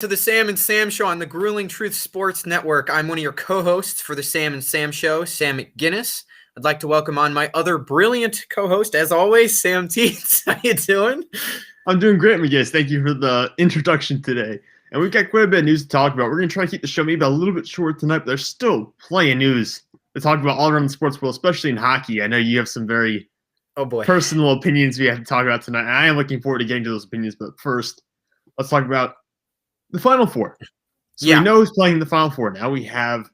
To the Sam and Sam Show on the Grueling Truth Sports Network. I'm one of your co-hosts for the Sam and Sam Show, Sam McGinnis. I'd like to welcome on my other brilliant co-host, as always, Sam Teets. How you doing? I'm doing great, McGinnis. Thank you for the introduction today. And we've got quite a bit of news to talk about. We're going to try to keep the show maybe a little bit short tonight, but there's still plenty of news to talk about all around the sports world, especially in hockey. I know you have some very personal opinions we have to talk about tonight, and I am looking forward to getting to those opinions. But first, let's talk about the Final Four. So we know who's playing in the Final Four now. We have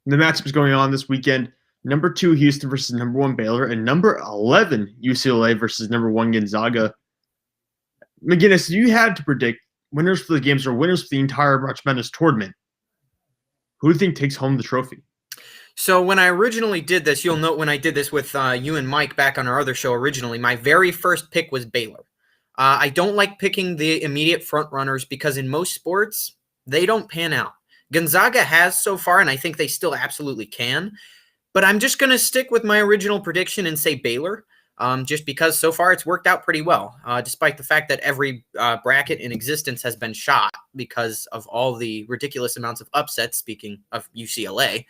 the matchups going on this weekend. Number 2 Houston versus number 1 Baylor, and number 11 UCLA versus number 1 Gonzaga. McGinnis, you had to predict winners for the games or winners for the entire March Madness tournament. Who do you think takes home the trophy? So when I originally did this, you'll note when I did this with you and Mike back on our other show originally, my very first pick was Baylor. I don't like picking the immediate front runners because in most sports, they don't pan out. Gonzaga has so far, and I think they still absolutely can. But I'm just going to stick with my original prediction and say Baylor, just because so far it's worked out pretty well, despite the fact that every bracket in existence has been shot because of all the ridiculous amounts of upsets, speaking of UCLA.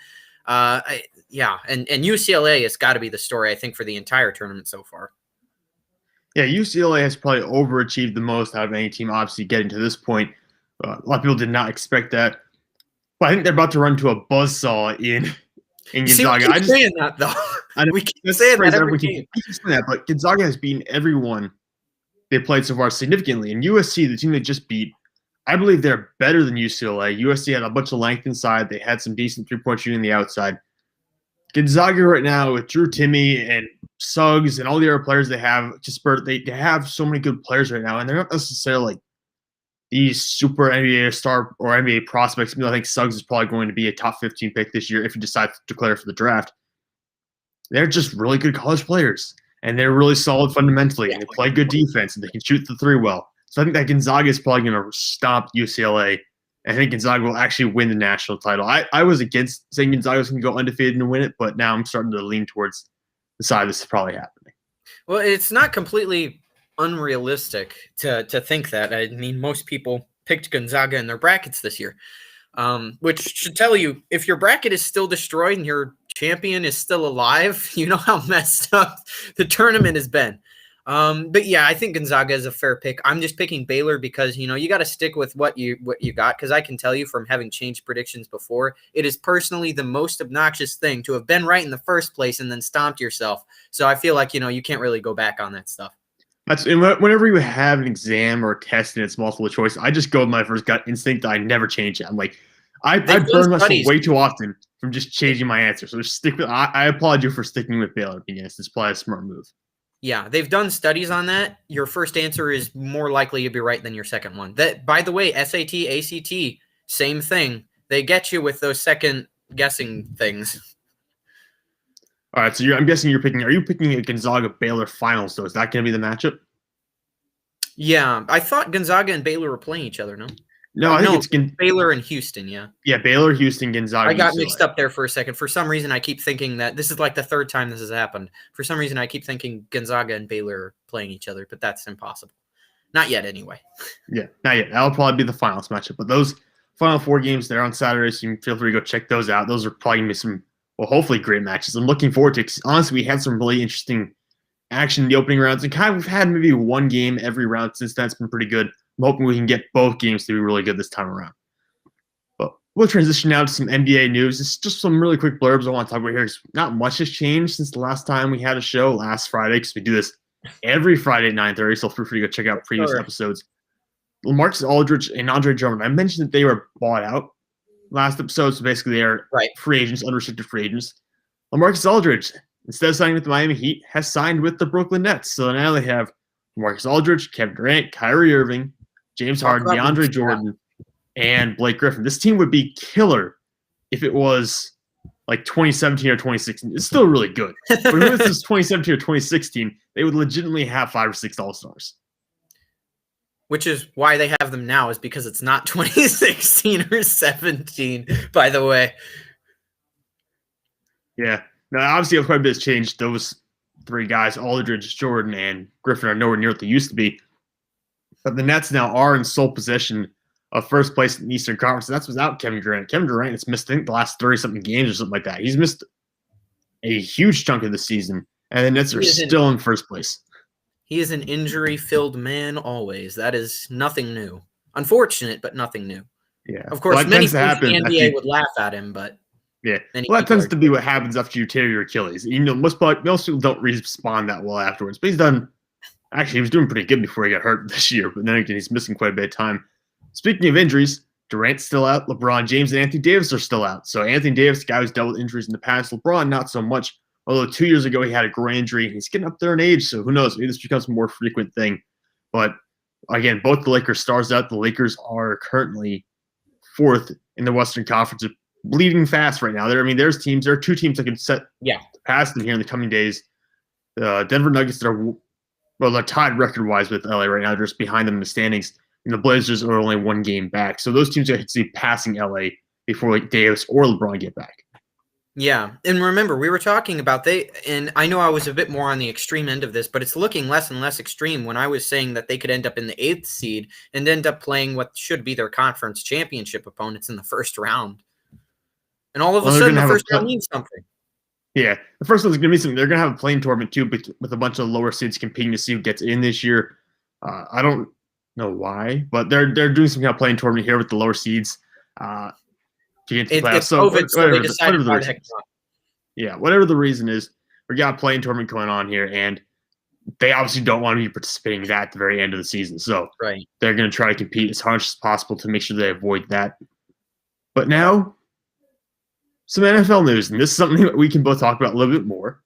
And UCLA has got to be the story, I think, for the entire tournament so far. Yeah, UCLA has probably overachieved the most out of any team, obviously, getting to this point. A lot of people did not expect that. But I think they're about to run to a buzzsaw in Gonzaga. See, we keep saying that, though. We keep saying that every game. But Gonzaga has beaten everyone they played so far significantly. And USC, the team they just beat, I believe they're better than UCLA. USC had a bunch of length inside. They had some decent three-point shooting on the outside. Gonzaga right now with Drew Timme and Suggs and all the other players they have, they have so many good players right now, and they're not necessarily like these super NBA star or NBA prospects. I think Suggs is probably going to be a top 15 pick this year if he decides to declare for the draft. They're just really good college players, and they're really solid fundamentally, and they play good defense, and they can shoot the three well. So I think that Gonzaga is probably going to stomp UCLA. I think Gonzaga will actually win the national title. I was against saying Gonzaga was going to go undefeated and win it, but now I'm starting to lean towards the side this is probably happening. Well, it's not completely unrealistic to think that. I mean, most people picked Gonzaga in their brackets this year, which should tell you if your bracket is still destroyed and your champion is still alive, you know how messed up the tournament has been. But yeah, I think Gonzaga is a fair pick. I'm just picking Baylor because, you got to stick with what you got. Because I can tell you from having changed predictions before, it is personally the most obnoxious thing to have been right in the first place and then stomped yourself. So I feel like, you can't really go back on that stuff. Whenever you have an exam or a test and it's multiple choice, I just go with my first gut instinct. I never change it. I'm like, I burn myself way too often from just changing my answer. So just stick with. I applaud you for sticking with Baylor. Yes, it's probably a smart move. Yeah, they've done studies on that. Your first answer is more likely to be right than your second one. That, by the way, SAT, ACT, same thing. They get you with those second guessing things. All right, so I'm guessing are you picking a Gonzaga-Baylor finals, though? Is that going to be the matchup? Yeah, I thought Gonzaga and Baylor were playing each other, no? No, I think it's Baylor and Houston, yeah. Yeah, Baylor, Houston, Gonzaga. I got mixed up there for a second. For some reason, I keep thinking that this is like the third time this has happened. For some reason, I keep thinking Gonzaga and Baylor are playing each other, but that's impossible. Not yet, anyway. Yeah, not yet. That'll probably be the finals matchup. But those Final Four games, they're on Saturday, so you can feel free to go check those out. Those are probably going to be some, hopefully great matches. I'm looking forward to it because, honestly, we had some really interesting action in the opening rounds. And we've had maybe one game every round since that's been pretty good. I'm hoping we can get both games to be really good this time around. But we'll transition now to some NBA news. It's just some really quick blurbs I want to talk about here. Not much has changed since the last time we had a show last Friday because we do this every Friday at 9:30, so feel free to go check out previous episodes. LaMarcus Aldridge and Andre Drummond, I mentioned that they were bought out last episode, so basically they are free agents, unrestricted free agents. LaMarcus Aldridge, instead of signing with the Miami Heat, has signed with the Brooklyn Nets. So now they have LaMarcus Aldridge, Kevin Durant, Kyrie Irving, James Harden, DeAndre Jordan, and Blake Griffin. This team would be killer if it was like 2017 or 2016. It's still really good. But if it was 2017 or 2016, they would legitimately have 5 or 6 All-Stars. Which is why they have them now, is because it's not 2016 or 17, by the way. Yeah. Now, obviously, quite a bit has changed. Those 3 guys, Aldridge, Jordan, and Griffin, are nowhere near what they used to be. But the Nets now are in sole possession of first place in the Eastern Conference. And that's without Kevin Durant. Kevin Durant has missed, I think, the last 30-something games or something like that. He's missed a huge chunk of the season, and the Nets are still in first place. He is an injury-filled man always. That is nothing new. Unfortunate, but nothing new. Yeah. Of course, many fans in the NBA would laugh at him, but yeah. Well, that tends to be what happens after you tear your Achilles. You know, most people don't respond that well afterwards. But he was doing pretty good before he got hurt this year. But then again, he's missing quite a bit of time. Speaking of injuries, Durant's still out. LeBron James and Anthony Davis are still out. So Anthony Davis, guy who's dealt with injuries in the past. LeBron, not so much. Although 2 years ago he had a groin injury. He's getting up there in age, so who knows? Maybe this becomes a more frequent thing. But again, both the Lakers stars out. The Lakers are currently fourth in the Western Conference, bleeding fast right now. There are two teams that can set past them here in the coming days. Denver Nuggets they're tied record-wise with LA right now. They're just behind them in the standings. And the Blazers are only one game back. So those teams are actually passing LA before Davis or LeBron get back. Yeah, and remember, we were talking about and I know I was a bit more on the extreme end of this, but it's looking less and less extreme when I was saying that they could end up in the 8th seed and end up playing what should be their conference championship opponents in the first round. And all of a sudden, the first round means something. Yeah, the first one's going to be something. They're going to have a playing tournament, too, with a bunch of lower seeds competing to see who gets in this year. I don't know why, but they're doing some kind of playing tournament here with the lower seeds. It's COVID, so they decided why the heck not. Yeah, whatever the reason is, we got a playing tournament going on here, and they obviously don't want to be participating in that at the very end of the season. So they're going to try to compete as hard as possible to make sure they avoid that. But now, some NFL news, and this is something that we can both talk about a little bit more.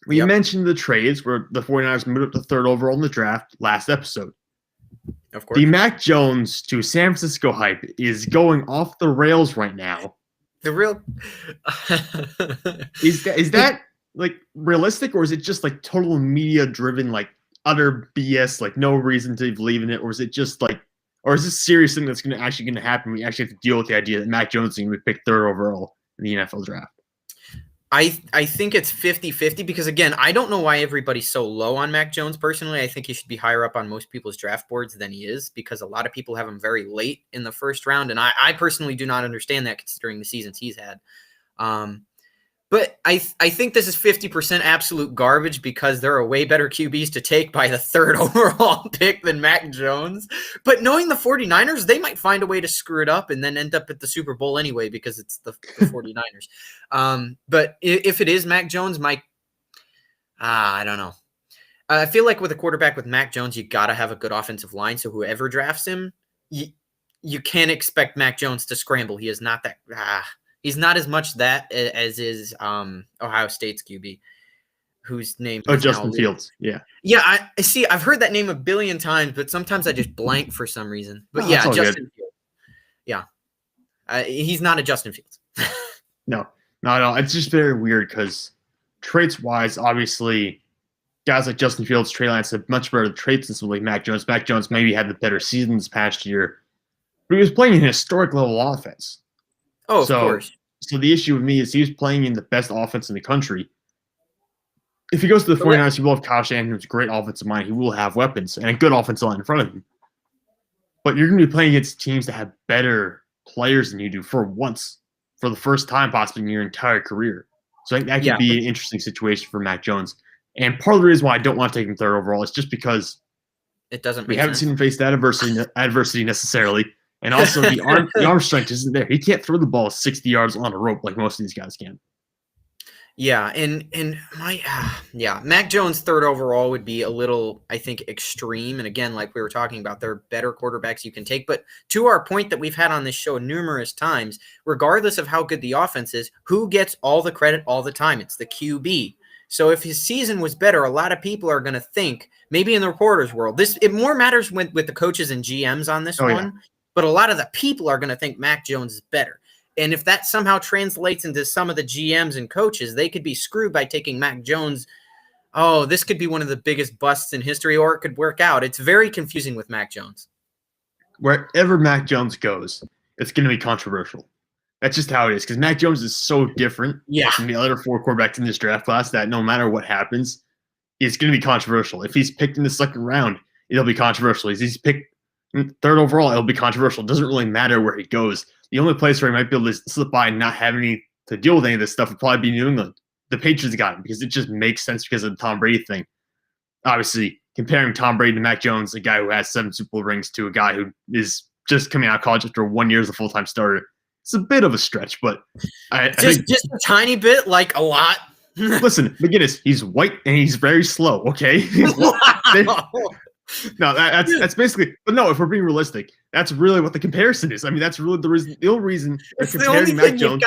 We mentioned the trades where the 49ers moved up to 3rd overall in the draft last episode. Of course. The Mac Jones to San Francisco hype is going off the rails right now. The real is that like realistic, or is it just like total media driven, like utter BS, like no reason to believe in it, or is it just like, or is this serious thing that's going to happen? We actually have to deal with the idea that Mac Jones is going to be picked 3rd overall in the NFL draft. I think it's 50-50 because, again, I don't know why everybody's so low on Mac Jones personally. I think he should be higher up on most people's draft boards than he is because a lot of people have him very late in the first round, and I personally do not understand that considering the seasons he's had. But I think this is 50% absolute garbage because there are way better QBs to take by the 3rd overall pick than Mac Jones. But knowing the 49ers, they might find a way to screw it up and then end up at the Super Bowl anyway because it's the 49ers. But if it is Mac Jones, I don't know. I feel like with a quarterback with Mac Jones, you got to have a good offensive line. So whoever drafts him, you can't expect Mac Jones to scramble. He is not that he's not as much that as is Ohio State's QB, whose name is Justin Fields. Yeah. Yeah, I see. I've heard that name a billion times, but sometimes I just blank for some reason. But Justin Fields. Yeah. He's not a Justin Fields. No, not at all. It's just very weird because traits-wise, obviously, guys like Justin Fields, Trey Lance have much better traits than somebody like Mac Jones. Mac Jones maybe had the better season this past year, but he was playing an historic level offense. Oh, of course. So the issue with me is he was playing in the best offense in the country. If he goes to the 49ers, he will have Kyle Shanahan, who's a great offensive mind. He will have weapons and a good offensive line in front of him. But you're going to be playing against teams that have better players than you do for once, for the first time possibly in your entire career. So I think that could be an interesting situation for Mac Jones. And part of the reason why I don't want to take him 3rd overall is just because it doesn't. We haven't seen him face that adversity necessarily. And also, the arm strength isn't there. He can't throw the ball 60 yards on a rope like most of these guys can. Yeah, and Mac Jones 3rd overall would be a little, I think, extreme. And again, like we were talking about, there are better quarterbacks you can take. But to our point that we've had on this show numerous times, regardless of how good the offense is, who gets all the credit all the time? It's the QB. So if his season was better, a lot of people are going to think, maybe in the reporters' world, it more matters with the coaches and GMs on this one. Yeah. But a lot of the people are going to think Mac Jones is better. And if that somehow translates into some of the GMs and coaches, they could be screwed by taking Mac Jones. Oh, this could be one of the biggest busts in history, or it could work out. It's very confusing with Mac Jones. Wherever Mac Jones goes, it's going to be controversial. That's just how it is, because Mac Jones is so different from the other 4 quarterbacks in this draft class that no matter what happens, it's going to be controversial. If he's picked in the 2nd round, it'll be controversial. If he's picked Third overall, it'll be controversial. It doesn't really matter where he goes. The only place where he might be able to slip by and not have any to deal with any of this stuff would probably be New England. The Patriots got him because it just makes sense because of the Tom Brady thing. Obviously, comparing Tom Brady to Mac Jones, a guy who has 7 Super Bowl rings, to a guy who is just coming out of college after 1 year as a full-time starter, it's a bit of a stretch, but I think just a tiny bit, like a lot. Listen, McGinnis, he's white and he's very slow. Okay, no, that's basically. But no, if we're being realistic, that's really what the comparison is. I mean, that's really the reason. The only reason they're comparing Mac Jones.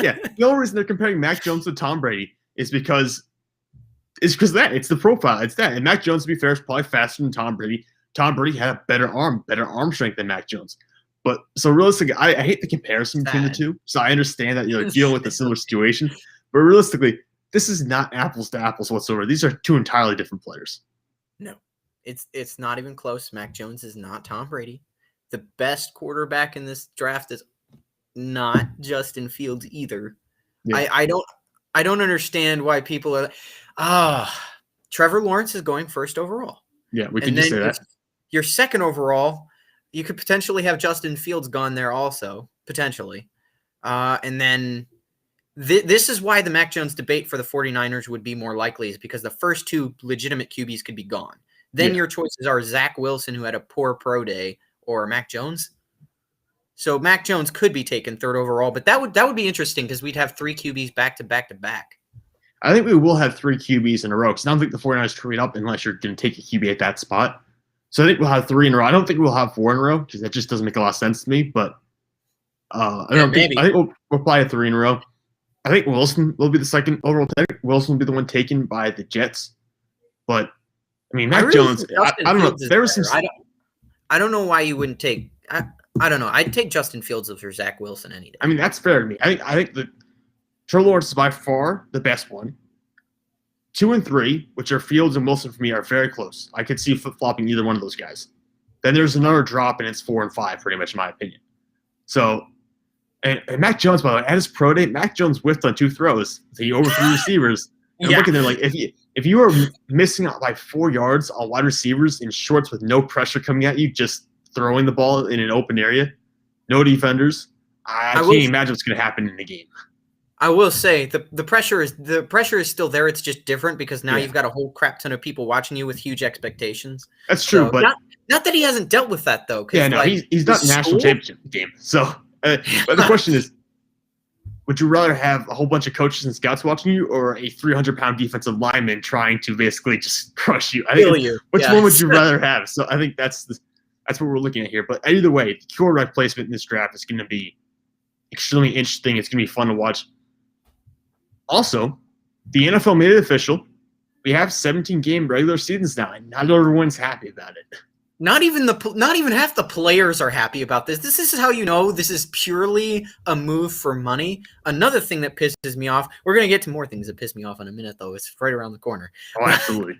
Yeah, the only reason they're comparing Mac Jones to Tom Brady is because of that. It's the profile. It's that. And Mac Jones, to be fair, is probably faster than Tom Brady. Tom Brady had a better arm strength than Mac Jones. But so realistically, I hate the comparison between the two. So I understand that you're dealing with a similar situation, but realistically, this is not apples to apples whatsoever. These are two entirely different players. No, it's not even close. Mac Jones is not Tom Brady. The best quarterback in this draft is not Justin Fields either. Yeah. I don't understand why people are Trevor Lawrence is going first overall. Yeah, we can just say that. Your second overall, you could potentially have Justin Fields gone there also, potentially. And then this is why the Mac Jones debate for the 49ers would be more likely, is because the first 2 legitimate QBs could be gone. Then your choices are Zach Wilson, who had a poor pro day, or Mac Jones. So Mac Jones could be taken third overall, but that would be interesting because we'd have 3 QBs back to back to back. I think we will have 3 QBs in a row because I don't think the 49ers trade up unless you're going to take a QB at that spot. So I think we'll have 3 in a row. I don't think we'll have 4 in a row because that just doesn't make a lot of sense to me. But I think we'll probably have 3 in a row. I think Wilson will be the second overall pick. Wilson will be the one taken by the Jets. But I mean, Mac Jones. I don't know. There was some. I don't know why you wouldn't take. I don't know. I'd take Justin Fields over Zach Wilson any day. I mean, that's fair to me. I think the Trevor Lawrence is by far the best one. 2 and 3, which are Fields and Wilson for me, are very close. I could see flip-flopping either one of those guys. Then there's another drop, and it's 4 and 5, pretty much in my opinion. So, and Mac Jones, by the way, at his pro day, Mac Jones whiffed on 2 throws. So he overthrew receivers. And I'm looking there like, if you are missing out by 4 yards on wide receivers in shorts with no pressure coming at you, just throwing the ball in an open area, no defenders, I can't imagine what's going to happen in the game. I will say the pressure is still there. It's just different because now you've got a whole crap ton of people watching you with huge expectations. That's true, but not that he hasn't dealt with that though. Yeah, no, he's not national championship game. So, but the question is, would you rather have a whole bunch of coaches and scouts watching you, or a 300-pound defensive lineman trying to basically just crush you? Which one would you rather have? So I think that's what we're looking at here. But either way, the quarterback placement in this draft is going to be extremely interesting. It's going to be fun to watch. Also, the NFL made it official. We have 17-game regular seasons now, and not everyone's happy about it. Not even half the players are happy about this. This is how you know this is purely a move for money. Another thing that pisses me off. We're going to get to more things that piss me off in a minute, though. It's right around the corner. Oh, absolutely.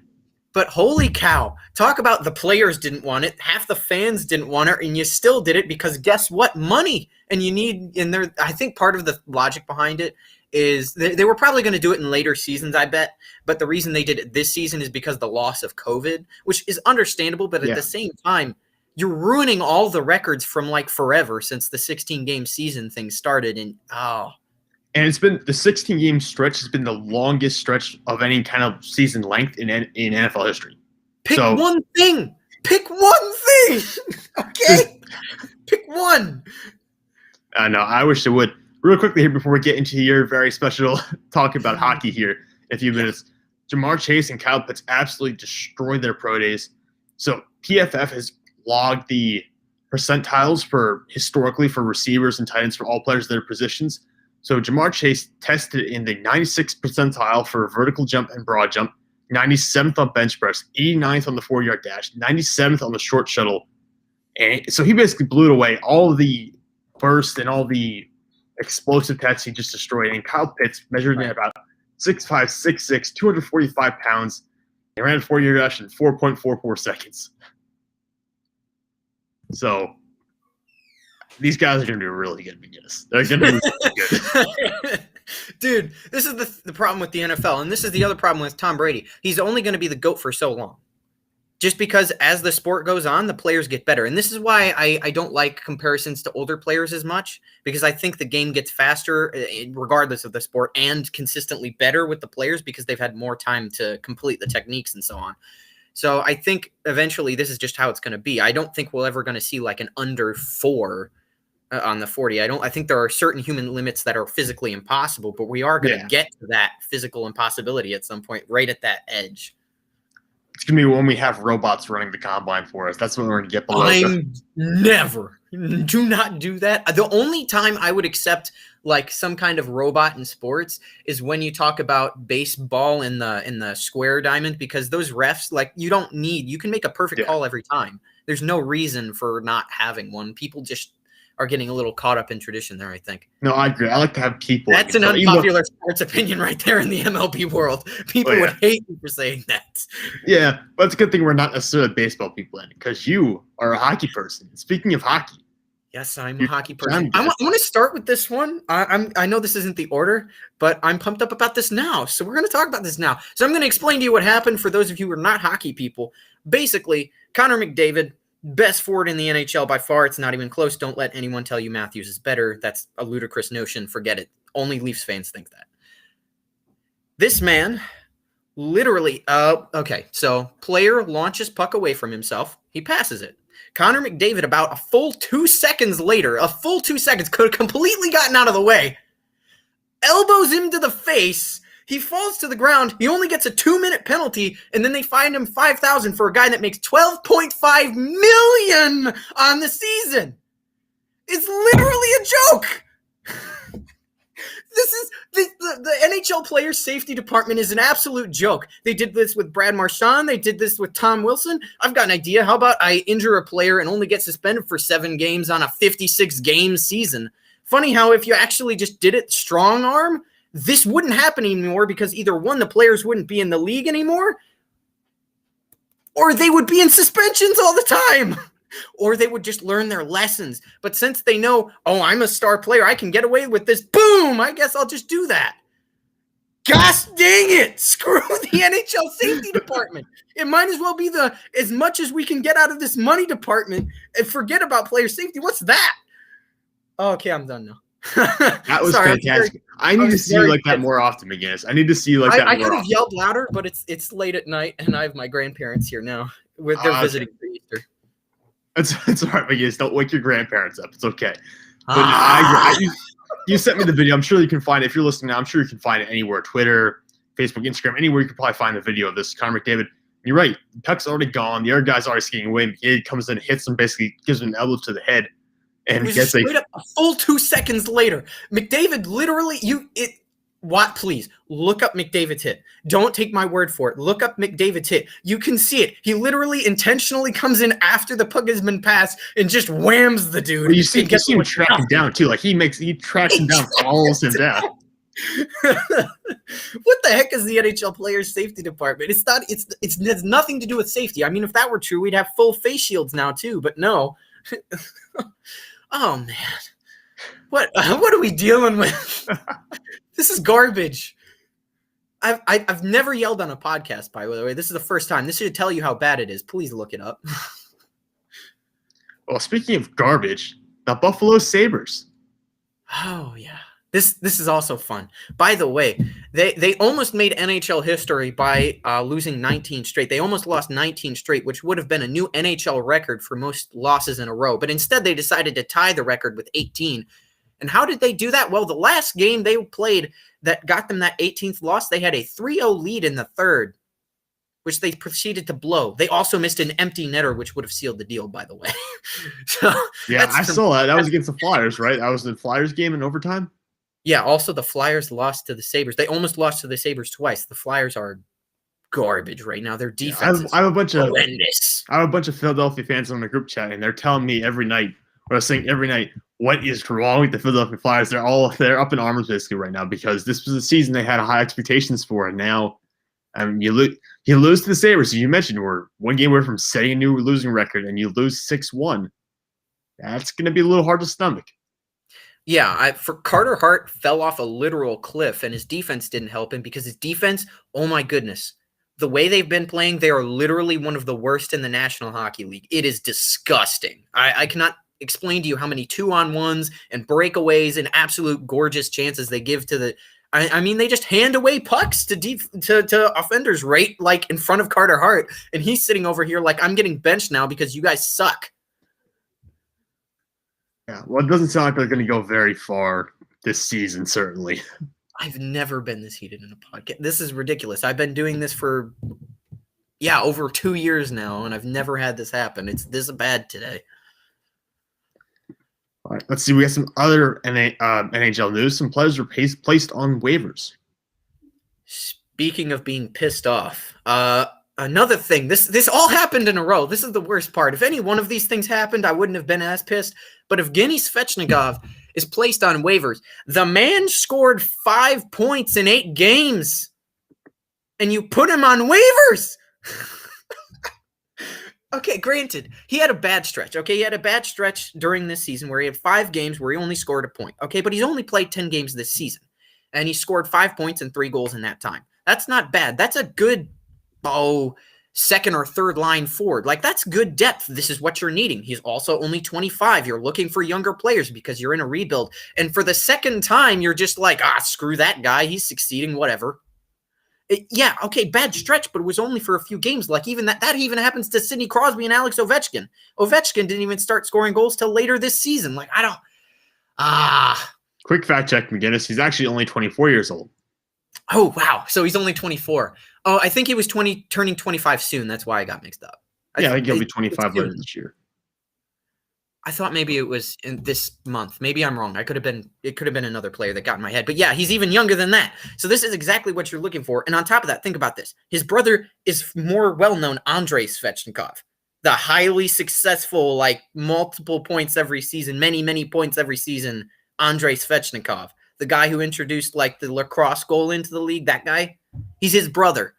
But holy cow, talk about the players didn't want it. Half the fans didn't want it, and you still did it because guess what? Money. And I think part of the logic behind it is they were probably going to do it in later seasons, I bet. But the reason they did it this season is because of the loss of COVID, which is understandable. But at the same time, you're ruining all the records from like forever since the 16-game season thing started. And it's been the 16-game stretch has been the longest stretch of any kind of season length in NFL history. Pick one thing. Okay? Pick one. No, I wish it would. Real quickly here before we get into your very special talk about hockey here in a few minutes, Jamar Chase and Kyle Pitts absolutely destroyed their pro days. So PFF has logged the percentiles historically for receivers and tight ends for all players in their positions. So Jamar Chase tested in the 96th percentile for vertical jump and broad jump, 97th on bench press, 89th on the 4-yard dash, 97th on the short shuttle. And so he basically blew it away. All of the burst and all the explosive tests he just destroyed. And Kyle Pitts measured in about 6'5", 6'6", 245 pounds, and ran a 4-yard dash in 4.44 seconds. So these guys are going to be really good beginners. They're going to be really good. Dude, this is the problem with the NFL, and this is the other problem with Tom Brady. He's only going to be the GOAT for so long. just because as the sport goes on, the players get better. And this is why I don't like comparisons to older players as much, because I think the game gets faster regardless of the sport and consistently better with the players because they've had more time to complete the techniques and so on. So I think eventually this is just how it's going to be. I don't think we're ever going to see like an under 4 on the 40. I think there are certain human limits that are physically impossible, but we are going to get to that physical impossibility at some point, right at that edge. It's going to be when we have robots running the combine for us. That's when we're going to get below. Do not do that. The only time I would accept like some kind of robot in sports is when you talk about baseball in the square diamond, because those refs, like, you can make a perfect call every time. There's no reason for not having one. People just are getting a little caught up in tradition there, I think. No, I agree. I like to have people. That's an unpopular sports opinion right there in the MLB world. People would hate me for saying that. Yeah, but it's a good thing we're not necessarily baseball people in, because you are a hockey person. Speaking of hockey. Yes, I'm a hockey person. I want to start with this one. I know this isn't the order, but I'm pumped up about this now. So we're going to talk about this now. So I'm going to explain to you what happened for those of you who are not hockey people. Basically, Connor McDavid, best forward in the NHL by far. It's not even close. Don't let anyone tell you Matthews is better. That's a ludicrous notion. Forget it. Only Leafs fans think that. This man literally, okay, so player launches puck away from himself. He passes it. Connor McDavid, about a full 2 seconds later, could have completely gotten out of the way, elbows him to the face. He falls to the ground. He only gets a 2-minute penalty, and then they fine him $5,000 for a guy that makes $12.5 million on the season. It's literally a joke. This is the NHL Players Safety Department is an absolute joke. They did this with Brad Marchand. They did this with Tom Wilson. I've got an idea. How about I injure a player and only get suspended for 7 games on a 56-game season? Funny how if you actually just did it strong arm, this wouldn't happen anymore, because either one, the players wouldn't be in the league anymore, or they would be in suspensions all the time, or they would just learn their lessons. But since they know, oh, I'm a star player, I can get away with this, boom, I guess I'll just do that. Gosh dang it. Screw the NHL Safety Department. It might as well be as much as we can get out of this money department and forget about player safety. What's that? Oh, okay, I'm done now. That was fantastic. I need to see you like that more often, McGinnis. I need to see you like that more often. I could have yelled louder, but it's late at night, and I have my grandparents here now. They're visiting for Easter. It's all right, McGinnis. Don't wake your grandparents up. It's okay. But you sent me the video. I'm sure you can find it. If you're listening now, I'm sure you can find it anywhere. Twitter, Facebook, Instagram, anywhere you can probably find the video of this. Connor McDavid. You're right. The puck's already gone. The other guy's already skating away. McDavid comes in, hits him, basically gives him an elbow to the head. And it was just straight up a full 2 seconds later. McDavid literally, please, look up McDavid's hit. Don't take my word for it. Look up McDavid's hit. You can see it. He literally intentionally comes in after the puck has been passed and just whams the dude. Well, you see him track him down, too. Like, he tracks him down, follows him down. What the heck is the NHL Players Safety Department? It has nothing to do with safety. I mean, if that were true, we'd have full face shields now, too. But no. Oh man, what are we dealing with? This is garbage. I've never yelled on a podcast, by the way. This is the first time. This should tell you how bad it is. Please look it up. Well, speaking of garbage, the Buffalo Sabres. Oh yeah. This is also fun. By the way, they almost made NHL history by losing 19 straight. They almost lost 19 straight, which would have been a new NHL record for most losses in a row. But instead, they decided to tie the record with 18. And how did they do that? Well, the last game they played that got them that 18th loss, they had a 3-0 lead in the third, which they proceeded to blow. They also missed an empty netter, which would have sealed the deal, by the way. So yeah, I saw that. That was against the Flyers, right? That was the Flyers game in overtime? Yeah, also the Flyers lost to the Sabres. They almost lost to the Sabres twice. The Flyers are garbage right now. Their defense is horrendous. I have a bunch of Philadelphia fans on the group chat, and they're telling me every night, or saying every night, what is wrong with the Philadelphia Flyers? They're up in arms basically right now, because this was a season they had high expectations for, and now you lose to the Sabres. You mentioned we're one game away from setting a new losing record, and you lose 6-1. That's going to be a little hard to stomach. Yeah, for Carter Hart fell off a literal cliff, and his defense didn't help him, because his defense, oh my goodness, the way they've been playing, they are literally one of the worst in the National Hockey League. It is disgusting. I cannot explain to you how many 2-on-1s and breakaways and absolute gorgeous chances they give to the. I mean, they just hand away pucks to offenders right like in front of Carter Hart, and he's sitting over here like, I'm getting benched now because you guys suck. Yeah, well, it doesn't sound like they're going to go very far this season, certainly. I've never been this heated in a podcast. This is ridiculous. I've been doing this for, over 2 years now, and I've never had this happen. It's this bad today. All right, let's see. We got some other NHL news. Some players were placed on waivers. Speaking of being pissed off, another thing. This all happened in a row. This is the worst part. If any one of these things happened, I wouldn't have been as pissed. But if Evgeny Svechnikov is placed on waivers, the man scored 5 points in 8 games, and you put him on waivers. Okay, granted, he had a bad stretch. Okay, he had a bad stretch during this season where he had 5 games where he only scored a point. Okay, but he's only played 10 games this season, and he scored 5 points and 3 goals in that time. That's not bad. That's a good, second or third line forward. Like, that's good depth. This is what you're needing. He's also only 25. You're looking for younger players because you're in a rebuild. And for the second time, you're just like, screw that guy. He's succeeding, whatever. Okay, bad stretch, but it was only for a few games. Like, even that even happens to Sidney Crosby and Alex Ovechkin. Ovechkin didn't even start scoring goals till later this season. Like, Quick fact check, McGinnis. He's actually only 24 years old. Oh, wow. So he's only 24. Oh, I think he was turning 25 soon. That's why I got mixed up. I think he'll be 25 later this year. I thought maybe it was in this month. Maybe I'm wrong. It could have been another player that got in my head. But yeah, he's even younger than that. So this is exactly what you're looking for. And on top of that, think about this. His brother is more well-known, Andrei Svechnikov, the highly successful, like multiple points every season, many, many points every season, Andrei Svechnikov, the guy who introduced like the lacrosse goal into the league, that guy. He's his brother.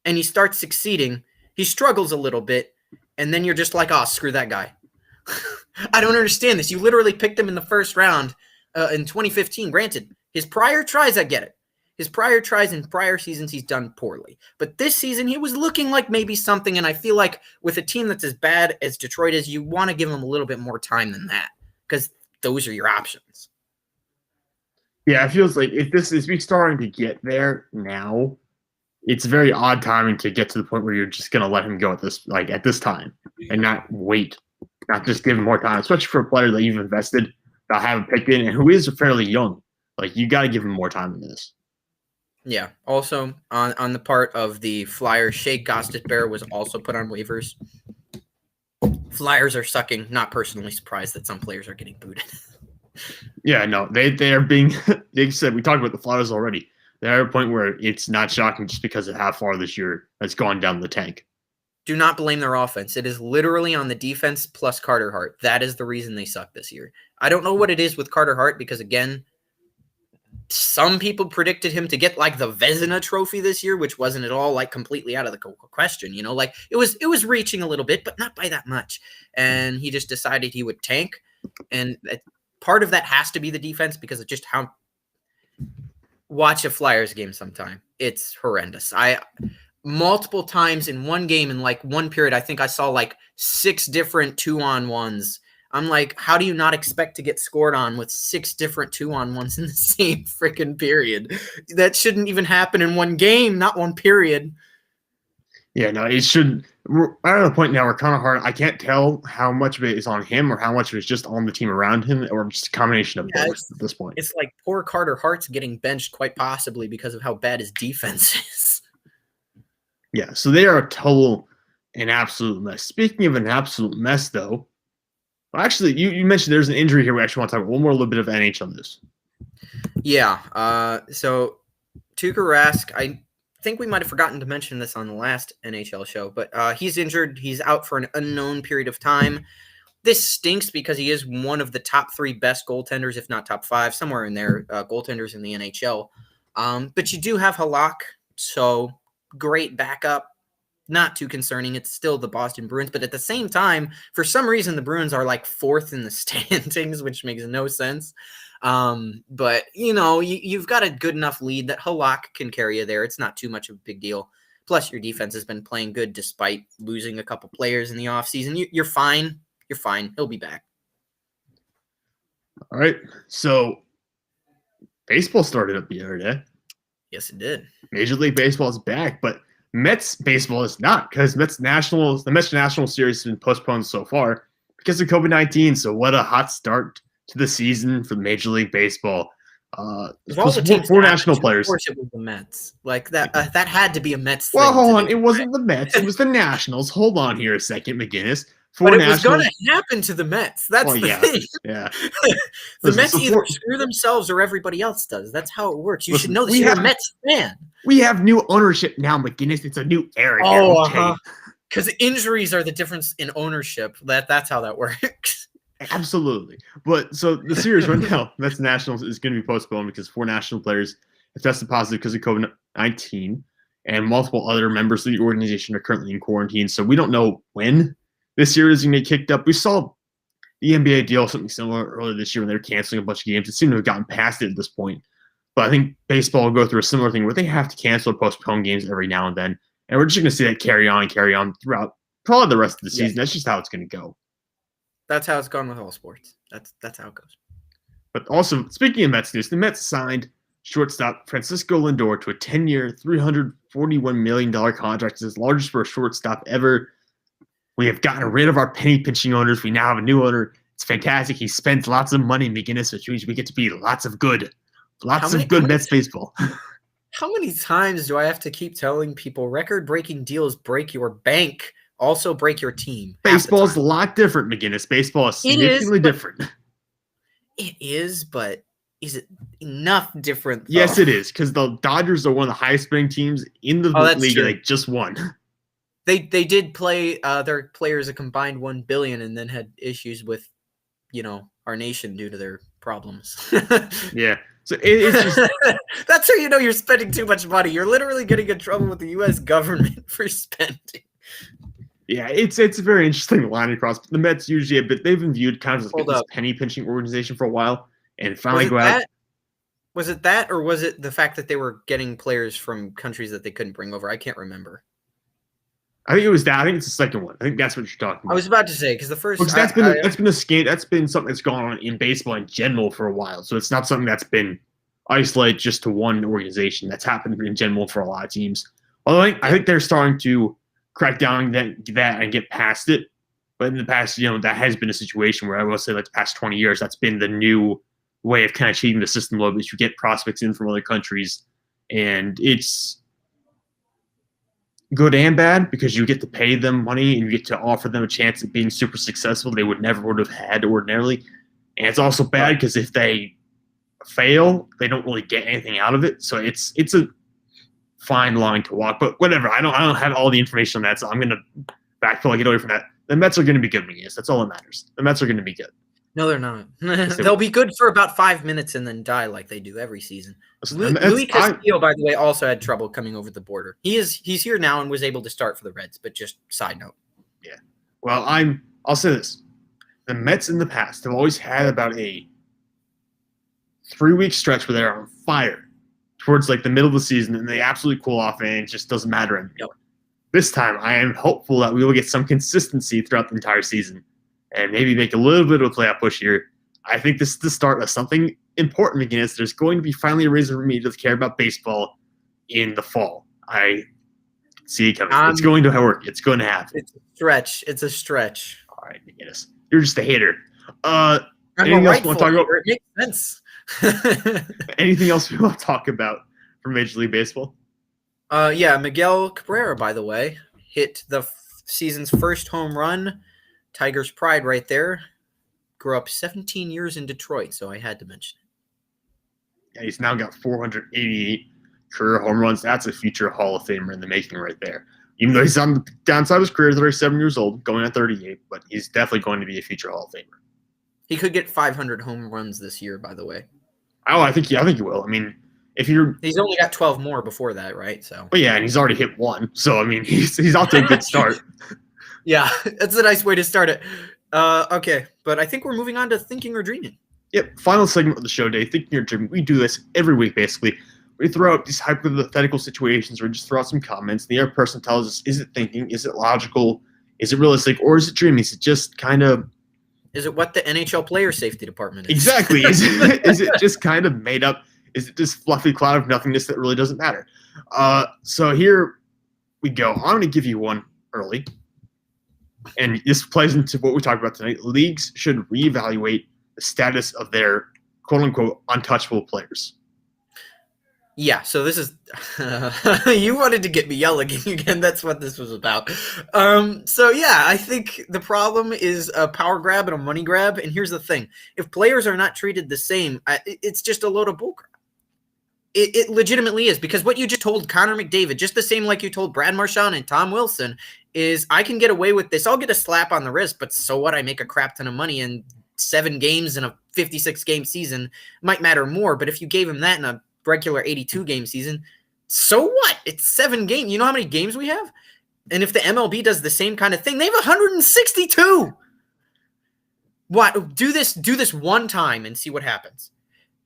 And he starts succeeding. He struggles a little bit. And then you're just like, screw that guy. I don't understand this. You literally picked him in the first round in 2015. Granted, his prior tries, I get it. His prior tries in prior seasons, he's done poorly. But this season, he was looking like maybe something, and I feel like with a team that's as bad as Detroit is, you want to give him a little bit more time than that because those are your options. Yeah, it feels like if we're starting to get there now, it's very odd timing to get to the point where you're just going to let him go at this time and not wait. Not just give him more time, especially for a player that you've invested, that haven't picked in, and who is fairly young. Like, you got to give him more time than this. Yeah. Also, on the part of the Flyers, Shea Gostisbehere was also put on waivers. Flyers are sucking. Not personally surprised that some players are getting booted. Yeah, no, they are being. They said we talked about the Flyers already. They're at a point where it's not shocking just because of how far this year has gone down the tank. Do not blame their offense. It is literally on the defense plus Carter Hart. That is the reason they suck this year. I don't know what it is with Carter Hart because, again, some people predicted him to get like the Vezina trophy this year, which wasn't at all like completely out of the question. You know, like it was reaching a little bit, but not by that much. And he just decided he would tank. And part of that has to be the defense because of just how watch a Flyers game sometime. It's horrendous. Multiple times in one game in like one period, I think I saw like 6 different 2-on-1s. I'm like, how do you not expect to get scored on with 6 different 2-on-1s in the same freaking period? That shouldn't even happen in one game, not one period. Yeah, no, it shouldn't. We're at a point now where kind of hard. I can't tell how much of it is on him or how much of it is just on the team around him or just a combination of both at this point. It's like poor Carter Hart's getting benched quite possibly because of how bad his defense is. Yeah, so they are an absolute mess. Speaking of an absolute mess, though, actually, you mentioned there's an injury here we actually want to talk about. One more little bit of NHL news. Yeah, so Tuukka Rask, I think we might have forgotten to mention this on the last NHL show, but he's injured. He's out for an unknown period of time. This stinks because he is one of the top 3 best goaltenders, if not top 5, somewhere in there, goaltenders in the NHL. But you do have Halak, so great backup. Not too concerning. It's still the Boston Bruins, but at the same time, for some reason, the Bruins are like 4th in the standings, which makes no sense. But, you know, you've got a good enough lead that Halak can carry you there. It's not too much of a big deal. Plus, your defense has been playing good despite losing a couple players in the offseason. You're fine. You're fine. He'll be back. All right. So baseball started up the other day. Yes, it did. Major League Baseball is back, but Mets baseball is not, because the Mets National Series has been postponed so far because of COVID-19. So what a hot start to the season for Major League Baseball. Four national players. Of course, it was the Mets. Like that. That had to be a Mets. Well, hold on. It wasn't the Mets. It was the Nationals. Hold on here a second, McGinnis. But it was going to happen to the Mets. That's the thing. Yeah. The Mets either screw themselves or everybody else does. That's how it works. You should know this. You're a Mets fan. We have new ownership now, McGinnis. It's a new era. Oh, because injuries are the difference in ownership. That's how that works. Absolutely. But so the series right now, Mets Nationals, is going to be postponed because 4 national players have tested positive because of COVID-19, and multiple other members of the organization are currently in quarantine. So we don't know when this series is going to get kicked up. We saw the NBA deal something similar earlier this year when they were canceling a bunch of games. It seemed to have gotten past it at this point. But I think baseball will go through a similar thing where they have to cancel or postpone games every now and then. And we're just going to see that carry on throughout probably the rest of the season. That's just how it's going to go. That's how it's gone with all sports. That's how it goes. But also, speaking of Mets news, the Mets signed shortstop Francisco Lindor to a 10-year, $341 million contract. It's his largest for a shortstop ever. We have gotten rid of our penny pinching owners. We now have a new owner. It's fantastic. He spends lots of money in McGinnis, which means we get to be lots of good Mets baseball. How many times do I have to keep telling people record-breaking deals break your bank, also break your team? Baseball's a lot different, McGinnis. Baseball is significantly different. It is, but is it enough different? Though? Yes, it is, because the Dodgers are one of the highest-paying teams in the league. True. They just won. They did play their players a combined $1 billion, and then had issues with, our nation due to their problems. Yeah, so it's just that's how you know you're spending too much money. You're literally getting in trouble with the U.S. government for spending. Yeah, it's a very interesting line across. The Mets usually they've been viewed kind of as this penny pinching organization for a while, and finally go out. Was it that, or was it the fact that they were getting players from countries that they couldn't bring over? I can't remember. I think it was that. I think it's the second one. I think that's what you're talking about. I was about to say, because the first that's been something that's gone on in baseball in general for a while. So it's not something that's been isolated just to one organization. That's happened in general for a lot of teams. Although I think they're starting to crack down on that and get past it. But in the past, that has been a situation where I will say, like the past 20 years, that's been the new way of kind of cheating the system a little bit. You get prospects in from other countries, and it's good and bad because you get to pay them money and you get to offer them a chance at being super successful they would have had ordinarily. And it's also bad because if they fail, they don't really get anything out of it. So it's a fine line to walk. But whatever, I don't have all the information on that, so I'm gonna backfill and get away from that. The Mets are gonna be good, McGinnis. That's all that matters. The Mets are gonna be good. No, they're not. They'll be good for about 5 minutes and then die like they do every season. Luis Castillo, by the way, also had trouble coming over the border. He's here now and was able to start for the Reds, but just side note. Yeah. Well, I'll say this. The Mets in the past have always had about a 3-week stretch where they're on fire towards like the middle of the season and they absolutely cool off and it just doesn't matter anymore. Yep. This time, I am hopeful that we will get some consistency throughout the entire season and maybe make a little bit of a playoff push here. I think this is the start of something important against. There's going to be finally a reason for me to care about baseball in the fall. I see it coming. It's going to work. It's going to happen. It's a stretch. All right, McGinnis. You're just a hater. Anything else you want to talk about? It makes sense. Anything else we want to talk about for Major League Baseball? Yeah, Miguel Cabrera, by the way, hit the season's first home run. Tigers' pride right there. Grew up 17 years in Detroit, so I had to mention it. Yeah, he's now got 488 career home runs. That's a future Hall of Famer in the making right there. Even though he's on the downside of his career, 37 years old, going on 38, but he's definitely going to be a future Hall of Famer. He could get 500 home runs this year, by the way. Oh, I think he will. I mean, he's only got 12 more before that, right? So. But yeah, and he's already hit one. So I mean, he's off to a good start. Yeah, that's a nice way to start it. Okay, but I think we're moving on to Thinking or Dreaming. Yep, final segment of the show today, Thinking or Dreaming. We do this every week, basically. we throw out these hypothetical situations or just throw out some comments. The other person tells us, is it thinking? Is it logical? Is it realistic? Or is it dreaming? Is it just kind of... Is it what the NHL player safety department is? Exactly. Is it just kind of made up? Is it this fluffy cloud of nothingness that really doesn't matter? So here we go. I'm going to give you one early. And this plays into what we talked about tonight. Leagues should reevaluate the status of their quote-unquote untouchable players. Yeah, so this is you wanted to get me yelling again. That's what this was about. So yeah, I think the problem is a power grab and a money grab. And here's the thing: if players are not treated the same, it's just a load of bullcrap. It legitimately is, because what you just told Connor McDavid, just the same like you told Brad Marchand and Tom Wilson, is I can get away with this. I'll get a slap on the wrist, but so what? I make a crap ton of money, and 7 games in a 56-game season might matter more. But if you gave him that in a regular 82-game season, so what? It's 7 games. You know how many games we have? And if the MLB does the same kind of thing, they have 162. What? Do this one time and see what happens.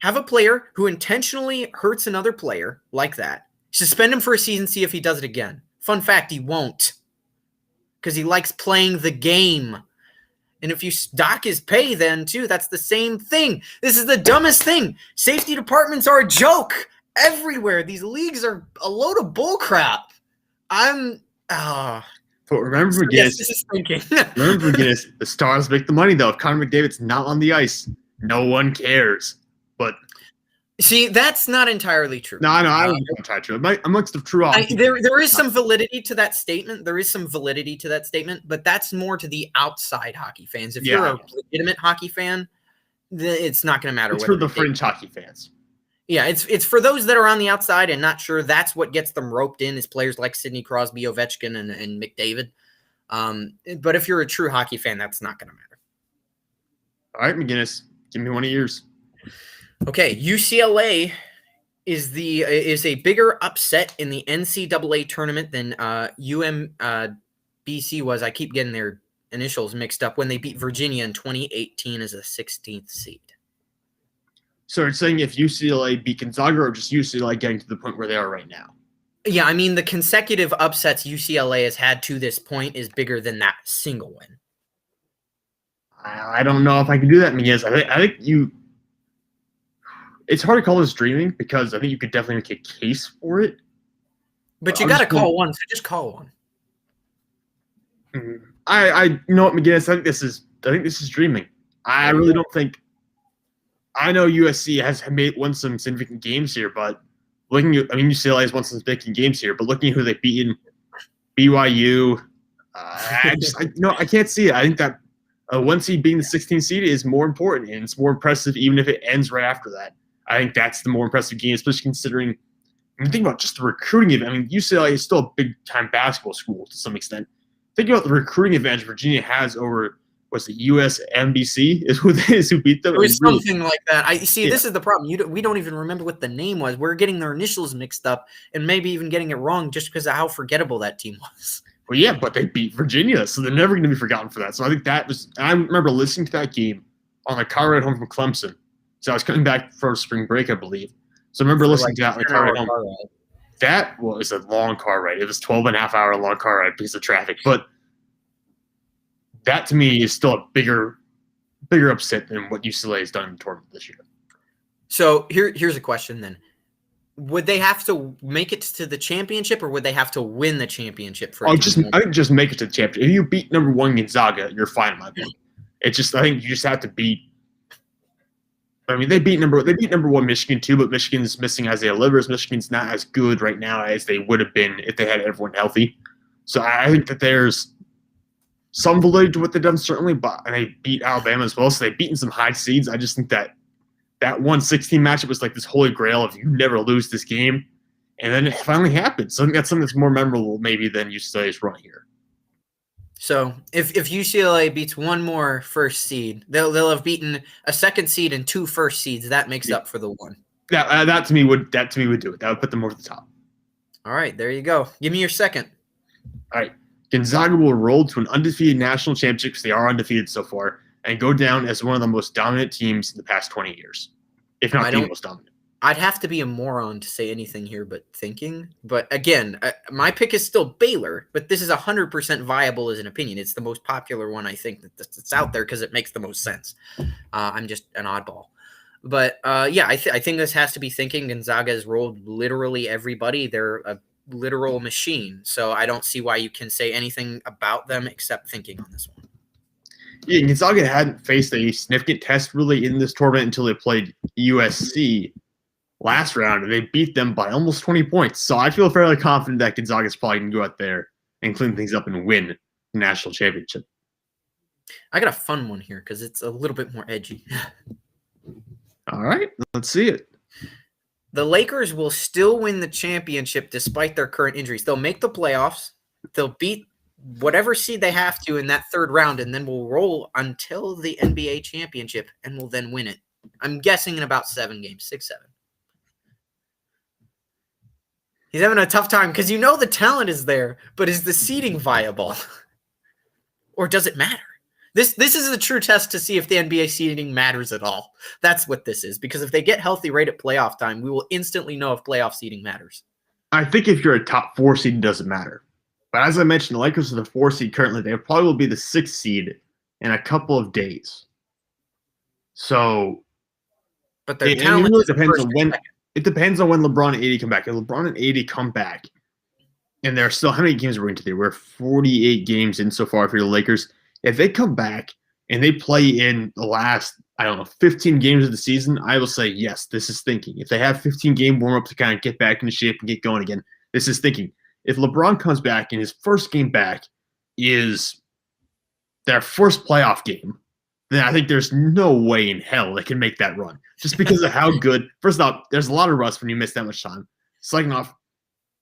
Have a player who intentionally hurts another player like that. Suspend him for a season, see if he does it again. Fun fact, he won't. Because he likes playing the game. And if you dock his pay then, too, that's the same thing. This is the dumbest thing. Safety departments are a joke everywhere. These leagues are a load of bullcrap. But remember, McGinnis, yes, this is thinking. Remember, McGinnis, the stars make the money, though. If Connor McDavid's not on the ice, no one cares. But see, that's not entirely true. No, I don't think it's entirely true. Amongst the true there is some validity to that statement. But that's more to the outside hockey fans. If you're a legitimate hockey fan, it's not going to matter. It's for the fringe hockey fans. Yeah, it's for those that are on the outside and not sure. That's what gets them roped in, is players like Sidney Crosby, Ovechkin, and McDavid. But if you're a true hockey fan, that's not going to matter. All right, McGinnis, give me one of yours. Okay, UCLA is a bigger upset in the NCAA tournament than UMBC was. I keep getting their initials mixed up when they beat Virginia in 2018 as a 16th seed. So it's saying if UCLA beat Gonzaga or just UCLA getting to the point where they are right now? Yeah, I mean the consecutive upsets UCLA has had to this point is bigger than that single win. I don't know if I can do that, McGinnis. I think you... It's hard to call this dreaming because I think you could definitely make a case for it. But you got to call one, so just call one. I you know what, McGinnis, I think this is dreaming. I really don't think... I know USC has won some significant games here, but UCLA has won some significant games here, but looking at who they've beaten, BYU, I can't see it. I think that a 1 seed being the 16th seed is more important, and it's more impressive even if it ends right after that. I think that's the more impressive game, especially considering, think about just the recruiting event. UCLA is still a big-time basketball school to some extent. Think about the recruiting advantage Virginia has over, what's the USMBC is who beat them? It was something like that. This is the problem. We don't even remember what the name was. We're getting their initials mixed up and maybe even getting it wrong just because of how forgettable that team was. Well, yeah, but they beat Virginia, so they're never going to be forgotten for that. So I think that was – I remember listening to that game on the car ride home from Clemson. So I was coming back for spring break, I believe. So I remember listening to that on the car ride home. That was a long car ride. It was 12-and-a-half-hour long car ride because of traffic. But that, to me, is still a bigger upset than what UCLA has done in the tournament this year. So here's a question then. Would they have to make it to the championship, or would they have to win the championship for? I think just make it to the championship. If you beat number 1 Gonzaga, you're fine in my book. It's just, I think you just have to beat. I mean, they beat number 1 Michigan too, but Michigan's missing Isaiah Livers. Michigan's not as good right now as they would have been if they had everyone healthy. So I think that there's some validity to what they've done, certainly, but they beat Alabama as well. So they've beaten some high seeds. I just think that 1-16 matchup was like this holy grail of you never lose this game. And then it finally happened. So I think that's something that's more memorable maybe than UCLA's run here. So if UCLA beats one more first seed, they'll have beaten a second seed and 2 first seeds. That makes up for the one. That to me would do it. That would put them over the top. All right, there you go. Give me your second. All right. Gonzaga will roll to an undefeated national championship because they are undefeated so far and go down as one of the most dominant teams in the past 20 years, if not the most dominant. I'd have to be a moron to say anything here but thinking. But again, my pick is still Baylor, but this is 100% viable as an opinion. It's the most popular one, I think, that's out there because it makes the most sense. I'm just an oddball. But yeah, I think this has to be thinking. Gonzaga has rolled literally everybody. They're a literal machine. So I don't see why you can say anything about them except thinking on this one. Yeah, Gonzaga hadn't faced a significant test really in this tournament until they played USC last round, and they beat them by almost 20 points. So I feel fairly confident that Gonzaga is probably going to go out there and clean things up and win the national championship. I got a fun one here because it's a little bit more edgy. All right, let's see it. The Lakers will still win the championship despite their current injuries. They'll make the playoffs. They'll beat whatever seed they have to in that third round, and then we'll roll until the NBA championship, and we'll then win it. I'm guessing in about 7 games, 6, 7. He's having a tough time because the talent is there, but is the seeding viable? Or does it matter? This is a true test to see if the NBA seeding matters at all. That's what this is, because if they get healthy right at playoff time, we will instantly know if playoff seeding matters. I think if you're a top 4 seed, it doesn't matter. But as I mentioned, the Lakers are the 4 seed currently. They probably will be the 6th seed in a couple of days. So, but their talent really depends on when. It depends on when LeBron and AD come back. If LeBron and AD come back, and there are still, how many games are we into there? We're 48 games in so far for the Lakers. If they come back and they play in the last, 15 games of the season, I will say, yes, this is thinking. If they have 15-game warm-up to kind of get back into shape and get going again, this is thinking. If LeBron comes back and his first game back is their first playoff game, then I think there's no way in hell they can make that run. Just because of how good. First off, there's a lot of rust when you miss that much time. Second off,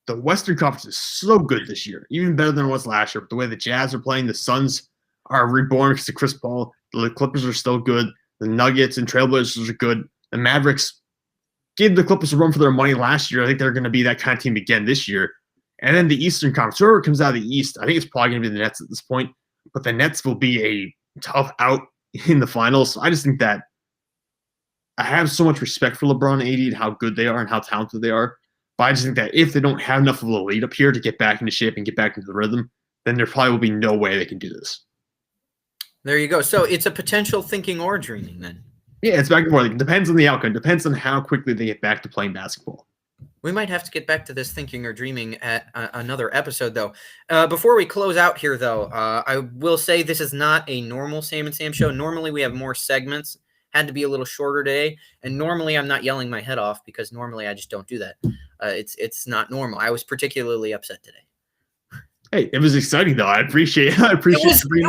the Western Conference is so good this year, even better than it was last year. The way the Jazz are playing, the Suns are reborn because of Chris Paul. The Clippers are still good. The Nuggets and Trailblazers are good. The Mavericks gave the Clippers a run for their money last year. I think they're going to be that kind of team again this year. And then the Eastern Conference, whoever comes out of the East, I think it's probably going to be the Nets at this point. But the Nets will be a tough out in the finals. So I just think that I have so much respect for LeBron and AD and how good they are and how talented they are. But I just think that if they don't have enough of a lead up here to get back into shape and get back into the rhythm, then there probably will be no way they can do this. There you go. So it's a potential thinking or dreaming then. Yeah, it's back and forth. It depends on the outcome. It depends on how quickly they get back to playing basketball. We might have to get back to this thinking or dreaming at another episode, though. Before we close out here, though, I will say this is not a normal Sam and Sam show. Normally, we have more segments. Had to be a little shorter today. And normally, I'm not yelling my head off because normally I just don't do that. It's not normal. I was particularly upset today. Hey, it was exciting, though. I appreciate it. It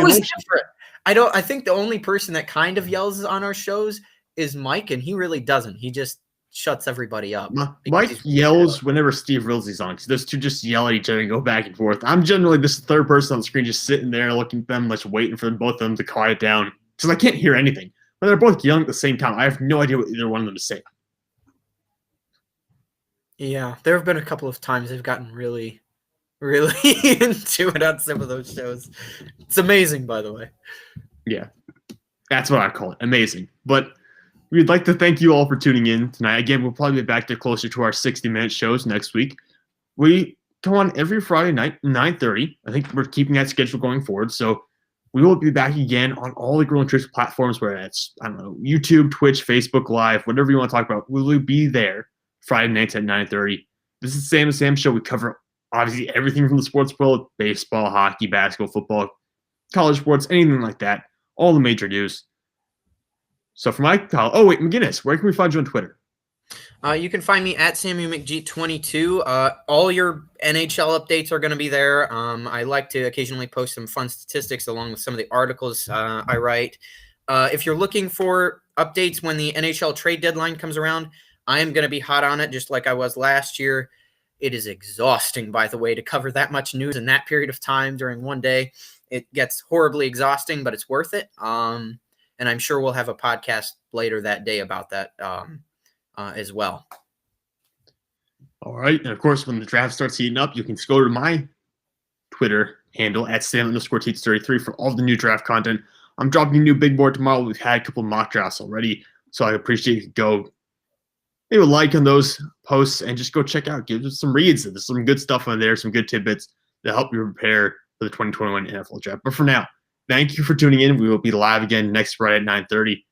was different. I think the only person that kind of yells on our shows is Mike, and he really doesn't. He just shuts everybody up. Mike yells whenever Steve Rilsey's on, because those two just yell at each other and go back and forth. I'm generally this third person on the screen, just sitting there looking at them, just waiting for both of them to quiet down, because I can't hear anything. But they're both yelling at the same time. I have no idea what either one of them is saying. Yeah, there have been a couple of times they've gotten really, really into it on some of those shows. It's amazing, by the way. Yeah, that's what I call it. Amazing. But we'd like to thank you all for tuning in tonight. Again, we'll probably be back to closer to our 60-minute shows next week. We come on every Friday night, 9:30. I think we're keeping that schedule going forward. So we will be back again on all the Girl and Trish platforms, where it's, YouTube, Twitch, Facebook Live, whatever you want to talk about. We will be there Friday nights at 9:30. This is Sam and Sam Show. We cover, obviously, everything from the sports world: baseball, hockey, basketball, football, college sports, anything like that. All the major news. So for Mike, McGinnis, where can we find you on Twitter? You can find me at SammyMcG22. All your NHL updates are going to be there. I like to occasionally post some fun statistics along with some of the articles I write. If you're looking for updates when the NHL trade deadline comes around, I am going to be hot on it just like I was last year. It is exhausting, by the way, to cover that much news in that period of time during one day. It gets horribly exhausting, but it's worth it. And I'm sure we'll have a podcast later that day about that as well. All right. And of course, when the draft starts heating up, you can just go to my Twitter handle at Sam_Teets33 for all the new draft content. I'm dropping a new big board tomorrow. We've had a couple mock drafts already, so I appreciate you go leave a like on those posts and just go check out, give us some reads. There's some good stuff on there, some good tidbits to help you prepare for the 2021 NFL draft. But for now, thank you for tuning in. We will be live again next Friday at 9:30.